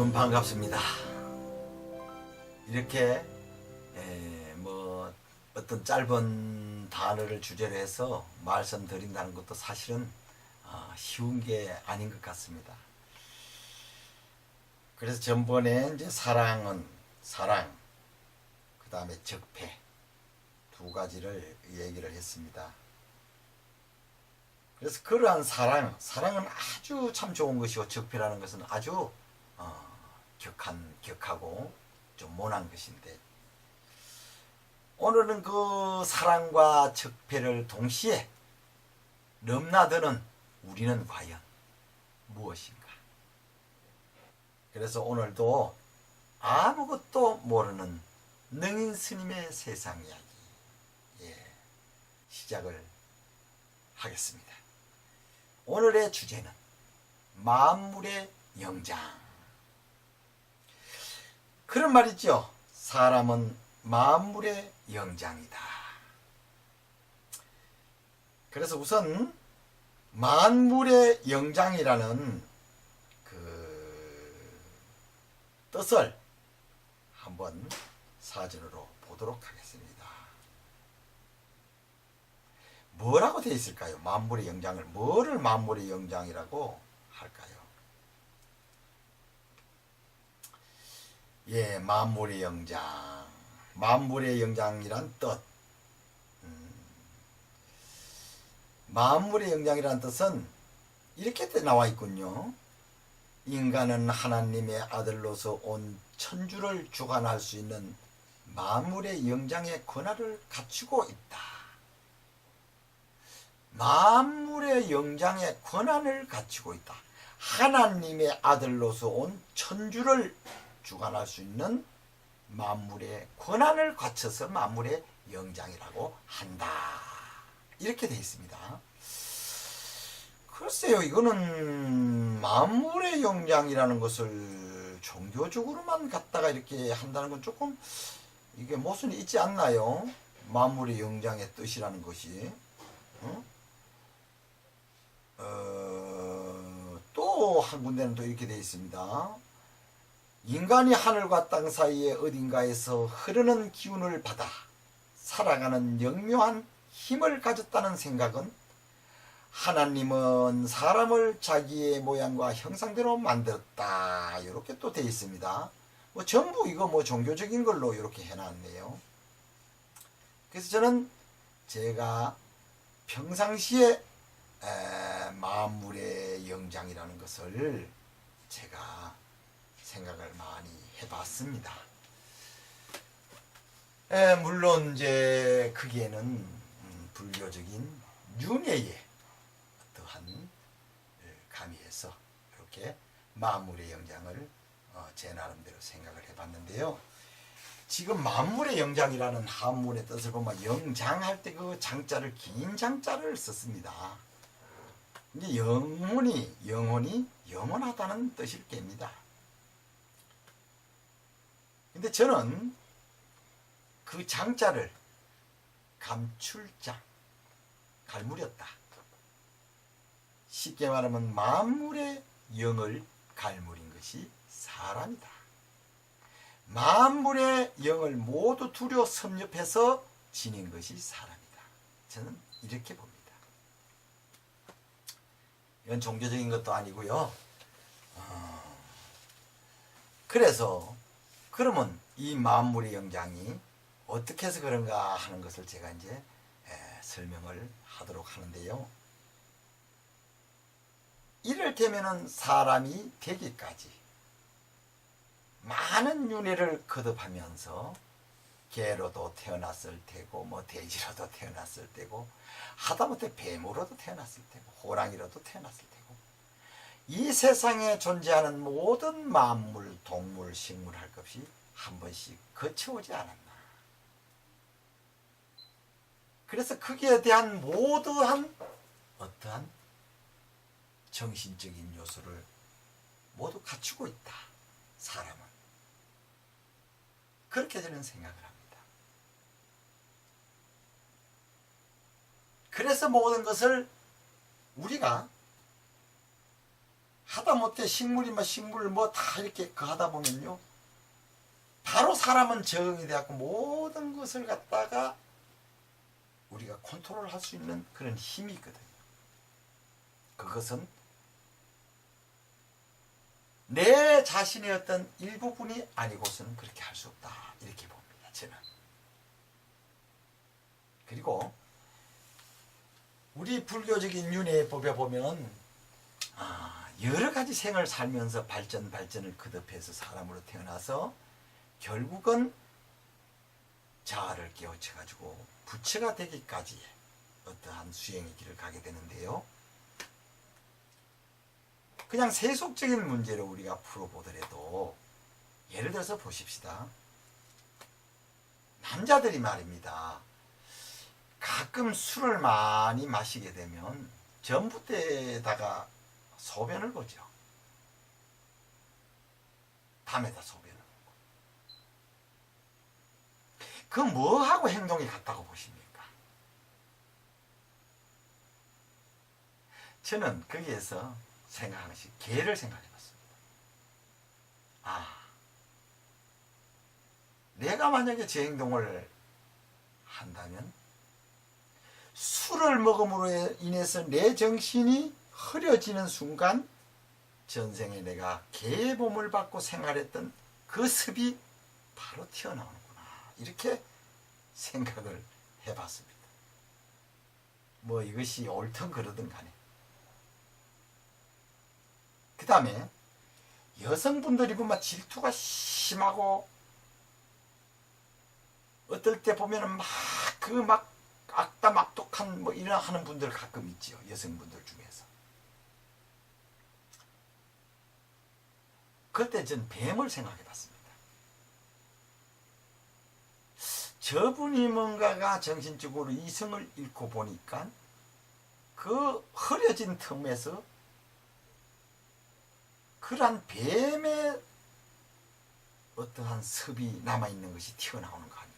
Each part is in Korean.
여러분 반갑습니다. 이렇게 어떤 짧은 단어를 주제로 해서 말씀드린다는 것도 사실은 쉬운 게 아닌 것 같습니다. 그래서 전번에 이제 사랑, 그 다음에 적폐 두 가지를 얘기를 했습니다. 그래서 그러한 사랑은 아주 참 좋은 것이고, 적폐라는 것은 아주 격하고 좀 모난 것인데, 오늘은 그 사랑과 적폐를 동시에 넘나드는 우리는 과연 무엇인가? 그래서 오늘도 아무것도 모르는 능인 스님의 세상 이야기 시작을 하겠습니다. 오늘의 주제는 만물의 영장. 그런 말 있죠. 사람은 만물의 영장이다. 그래서 우선 만물의 영장이라는 그 뜻을 한번 사전으로 보도록 하겠습니다. 뭐라고 되어 있을까요? 만물의 영장을, 뭐를 만물의 영장이라고 할까요? 만물의 영장. 만물의 영장이란 뜻. 만물의 영장이란 뜻은 이렇게 나와 있군요. 인간은 하나님의 아들로서 온 천주를 주관할 수 있는 만물의 영장의 권한을 갖추고 있다. 만물의 영장의 권한을 갖추고 있다. 하나님의 아들로서 온 천주를 주관할 수 있는 만물의 권한을 갖춰서 만물의 영장이라고 한다. 이렇게 되어 있습니다. 글쎄요, 이거는 만물의 영장이라는 것을 종교적으로만 갖다가 이렇게 한다는 건 조금 이게 모순이 있지 않나요? 만물의 영장의 뜻이라는 것이. 또 한 군데는 또 이렇게 되어 있습니다. 인간이 하늘과 땅 사이에 어딘가에서 흐르는 기운을 받아 살아가는 영묘한 힘을 가졌다는 생각은, 하나님은 사람을 자기의 모양과 형상대로 만들었다. 이렇게 또 되어 있습니다. 전부 이거 종교적인 걸로 이렇게 해놨네요. 그래서 저는 제가 평상시에 만물의 영장이라는 것을 제가 생각을 많이 해봤습니다. 물론 이제 거기에는 불교적인 윤회의 어떠한 가미해서 이렇게 만물의 영장을 제 나름대로 생각을 해봤는데요. 지금 만물의 영장이라는 한문의 뜻을 보면 영장할 때 그 장자를 긴 장자를 썼습니다. 이제 영혼이 영원하다는 뜻일 겁니다. 근데 저는 그 장자를 감출장, 갈무렸다. 쉽게 말하면 만물의 영을 갈무린 것이 사람이다. 만물의 영을 모두 두려 섭렵해서 지닌 것이 사람이다. 저는 이렇게 봅니다. 이건 종교적인 것도 아니고요. 그래서 그러면 이 만물의 영장이 어떻게 해서 그런가 하는 것을 제가 이제 설명을 하도록 하는데요. 이를테면은 사람이 되기까지 많은 윤회를 거듭하면서 개로도 태어났을 테고, 돼지로도 태어났을 테고, 하다못해 뱀으로도 태어났을 테고, 호랑이로도 태어났을 테고, 이 세상에 존재하는 모든 만물, 동물, 식물 할 것 없이 한 번씩 거쳐오지 않았나. 그래서 거기에 대한 모두한 어떠한 정신적인 요소를 모두 갖추고 있다. 사람은. 그렇게 저는 생각을 합니다. 그래서 모든 것을 우리가 하다못해 식물이 식물 다 이렇게 하다 보면요, 바로 사람은 적응이 되었고 모든 것을 갖다가 우리가 컨트롤 할 수 있는 그런 힘이 있거든요. 그것은 내 자신의 어떤 일부분이 아니고서는 그렇게 할 수 없다, 이렇게 봅니다, 저는. 그리고 우리 불교적인 윤회법에 보면 여러 가지 생을 살면서 발전을 거듭해서 사람으로 태어나서 결국은 자아를 깨우쳐 가지고 부처가 되기까지의 어떠한 수행의 길을 가게 되는데요, 그냥 세속적인 문제를 우리가 풀어보더라도, 예를 들어서 보십시다. 남자들이 말입니다, 가끔 술을 많이 마시게 되면 전봇대에다가 소변을 보죠. 밤에다 소변을 보고. 그 뭐하고 행동이 같다고 보십니까? 저는 거기에서 생각하는 것이 개를 생각해 봤습니다. 내가 만약에 제 행동을 한다면 술을 먹음으로 인해서 내 정신이 흐려지는 순간 전생에 내가 개의 몸을 받고 생활했던 그 습이 바로 튀어나오는구나, 이렇게 생각을 해봤습니다. 이것이 옳든 그러든 간에. 그 다음에 여성분들이 보면 질투가 심하고, 어떨 때 보면은 악다 막독한 이런 하는 분들 가끔 있지요, 여성분들 중에서. 그때 전 뱀을 생각해 봤습니다. 저분이 뭔가가 정신적으로 이성을 잃고 보니까 그 흐려진 틈에서 그러한 뱀의 어떠한 습이 남아있는 것이 튀어나오는 거 아닌가.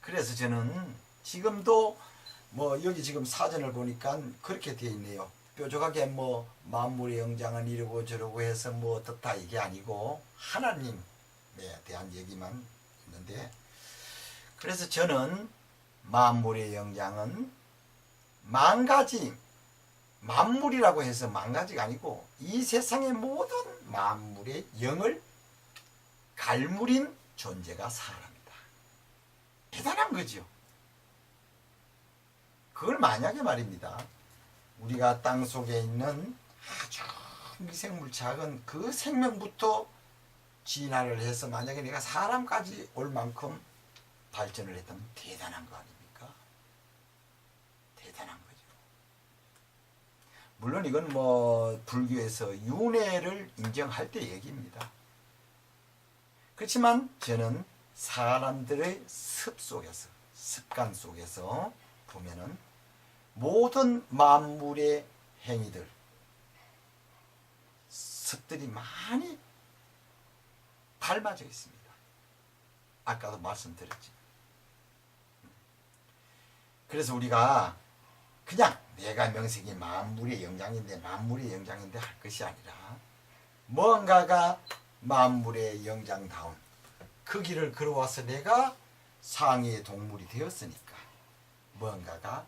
그래서 저는 지금도 여기 지금 사전을 보니까 그렇게 되어 있네요. 뾰족하게 만물의 영장은 이러고 저러고 해서 어떻다, 이게 아니고 하나님에 대한 얘기만 있는데, 그래서 저는 만물의 영장은 만물이라고 해서 만가지가 아니고 이 세상의 모든 만물의 영을 갈무린 존재가 사람이다. 대단한 거죠. 그걸 만약에 말입니다, 우리가 땅 속에 있는 아주 미생물 작은 그 생명부터 진화를 해서 만약에 내가 사람까지 올 만큼 발전을 했다면 대단한 거 아닙니까? 대단한 거죠. 물론 이건 불교에서 윤회를 인정할 때 얘기입니다. 그렇지만 저는 사람들의 습관 속에서 보면은 모든 만물의 행위들, 습들이 많이 닮아져 있습니다. 아까도 말씀드렸지. 그래서 우리가 그냥 내가 명색이 만물의 영장인데 할 것이 아니라, 뭔가가 만물의 영장다운 그 길을 걸어와서 내가 상위의 동물이 되었으니까 뭔가가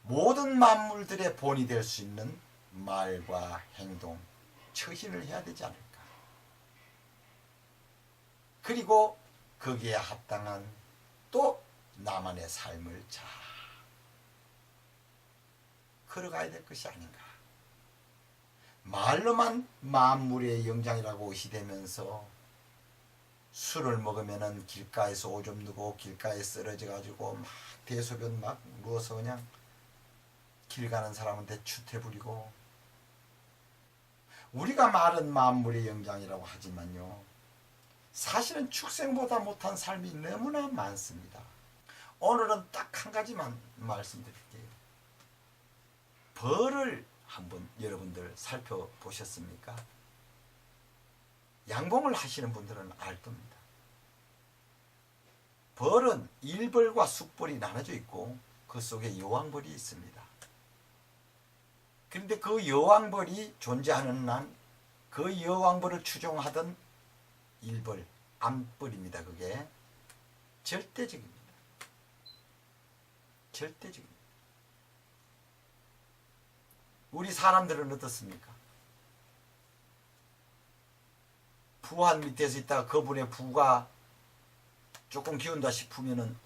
모든 만물들의 본이 될 수 있는 말과 행동, 처신을 해야 되지 않을까. 그리고 거기에 합당한 또 나만의 삶을 잘 걸어가야 될 것이 아닌가. 말로만 만물의 영장이라고 의시되면서 술을 먹으면은 길가에서 오줌 누고 길가에 쓰러져 가지고 대소변 누워서 그냥 길 가는 사람한테 추태 부리고, 우리가 말은 만물의 영장이라고 하지만요, 사실은 축생보다 못한 삶이 너무나 많습니다. 오늘은 딱 한 가지만 말씀드릴게요. 벌을 한번 여러분들 살펴보셨습니까? 양봉을 하시는 분들은 알 겁니다. 벌은 일벌과 숙벌이 나눠져 있고 그 속에 여왕벌이 있습니다. 그런데 그 여왕벌이 존재하는 한 그 여왕벌을 추종하던 일벌, 암벌입니다. 그게 절대적입니다. 절대적입니다. 우리 사람들은 어떻습니까? 부한 밑에서 있다가 그분의 부가 조금 기운다 싶으면은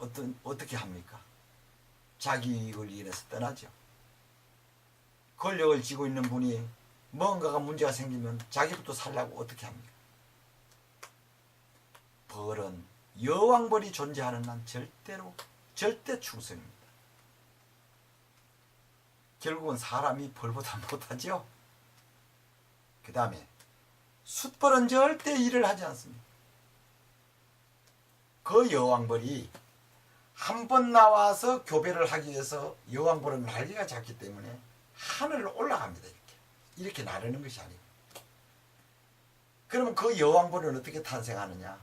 어떻게 합니까? 자기 이익을 위해서 떠나죠. 권력을 쥐고 있는 분이 뭔가가 문제가 생기면 자기부터 살라고 어떻게 합니까? 벌은 여왕벌이 존재하는 한 절대 충성입니다. 결국은 사람이 벌보다 못하죠. 그 다음에 숫벌은 절대 일을 하지 않습니다. 그 여왕벌이 한 번 나와서 교배를 하기 위해서 여왕벌은 날개가 작기 때문에 하늘을 올라갑니다. 이렇게 나르는 것이 아니고. 그러면 그 여왕벌은 어떻게 탄생하느냐?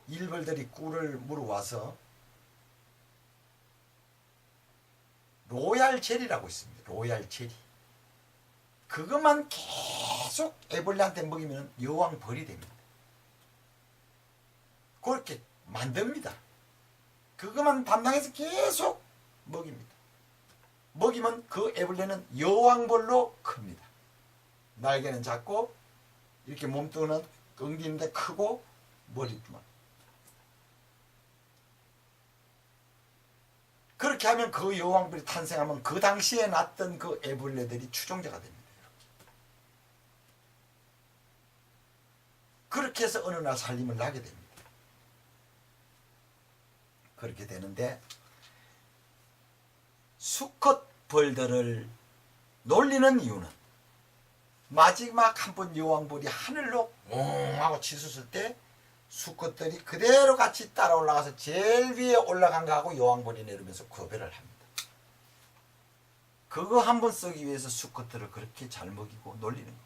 일벌들이 꿀을 물어와서 로얄 젤리라고 있습니다. 로얄 젤리. 그것만 계속 애벌레한테 먹이면 여왕벌이 됩니다. 그렇게 만듭니다. 그것만 담당해서 계속 먹입니다. 먹이면 그 애벌레는 여왕벌로 큽니다. 날개는 작고 이렇게 몸뚱이는 엉기는데 크고 머리만. 그렇게 하면 그 여왕벌이 탄생하면 그 당시에 났던 그 애벌레들이 추종자가 됩니다. 그렇게 해서 어느 날 살림을 나게 됩니다. 그렇게 되는데 수컷 벌들을 놀리는 이유는 마지막 한 번 여왕벌이 하늘로 웅 하고 치솟을 때 수컷들이 그대로 같이 따라 올라가서 제일 위에 올라간 거하고 여왕벌이 내리면서 교배를 합니다. 그거 한 번 쓰기 위해서 수컷들을 그렇게 잘 먹이고 놀리는 겁니다.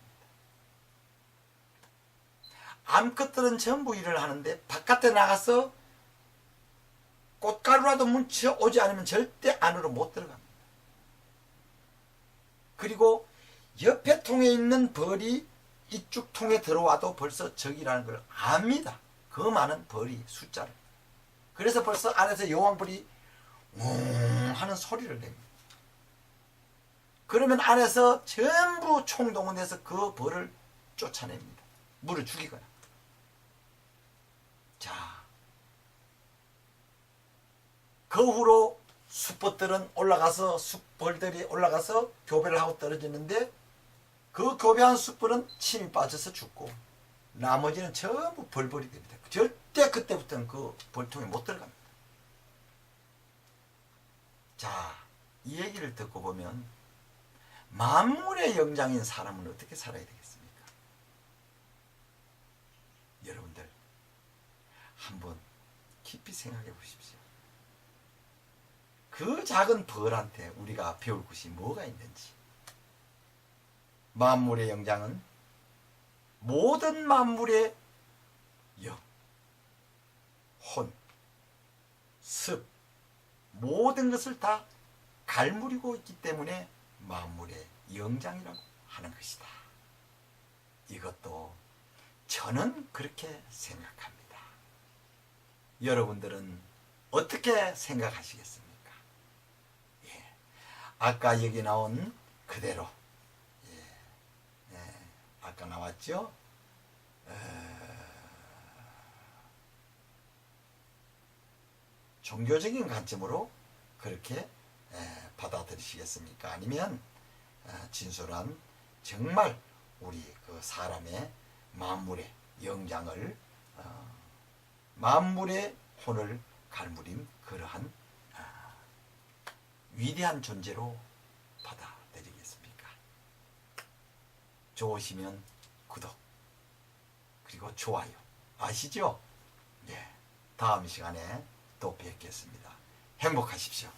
암컷들은 전부 일을 하는데 바깥에 나가서 꽃가루라도 뭉쳐 오지 않으면 절대 안으로 못 들어갑니다. 그리고 옆에 통에 있는 벌이 이쪽 통에 들어와도 벌써 적이라는 걸 압니다. 그 많은 벌이 숫자를. 그래서 벌써 안에서 여왕벌이 웅 하는 소리를 냅니다. 그러면 안에서 전부 총동원해서 그 벌을 쫓아냅니다. 물을 죽이거나. 자, 그 후로 숫벌들은 올라가서 숫벌들이 올라가서 교배를 하고 떨어지는데 그 교배한 숫벌은 침이 빠져서 죽고 나머지는 전부 벌벌이 됩니다. 절대 그때부터는 그 벌통에 못 들어갑니다. 자, 이 얘기를 듣고 보면 만물의 영장인 사람은 어떻게 살아야 되겠습니까? 여러분들 한번 깊이 생각해 보십시오. 그 작은 벌한테 우리가 배울 것이 뭐가 있는지. 만물의 영장은 모든 만물의 영, 혼, 습, 모든 것을 다 갈무리고 있기 때문에 만물의 영장이라고 하는 것이다. 이것도 저는 그렇게 생각합니다. 여러분들은 어떻게 생각하시겠습니까? 예. 아까 여기 나온 그대로 아까 나왔죠? 종교적인 관점으로 그렇게 받아들이시겠습니까? 아니면 진솔한 정말 우리 그 사람의 만물의 영장을 만물의 혼을 갈무린 그러한 위대한 존재로 받아들이겠습니까? 좋으시면 구독 그리고 좋아요 아시죠? 네, 다음 시간에 또 뵙겠습니다. 행복하십시오.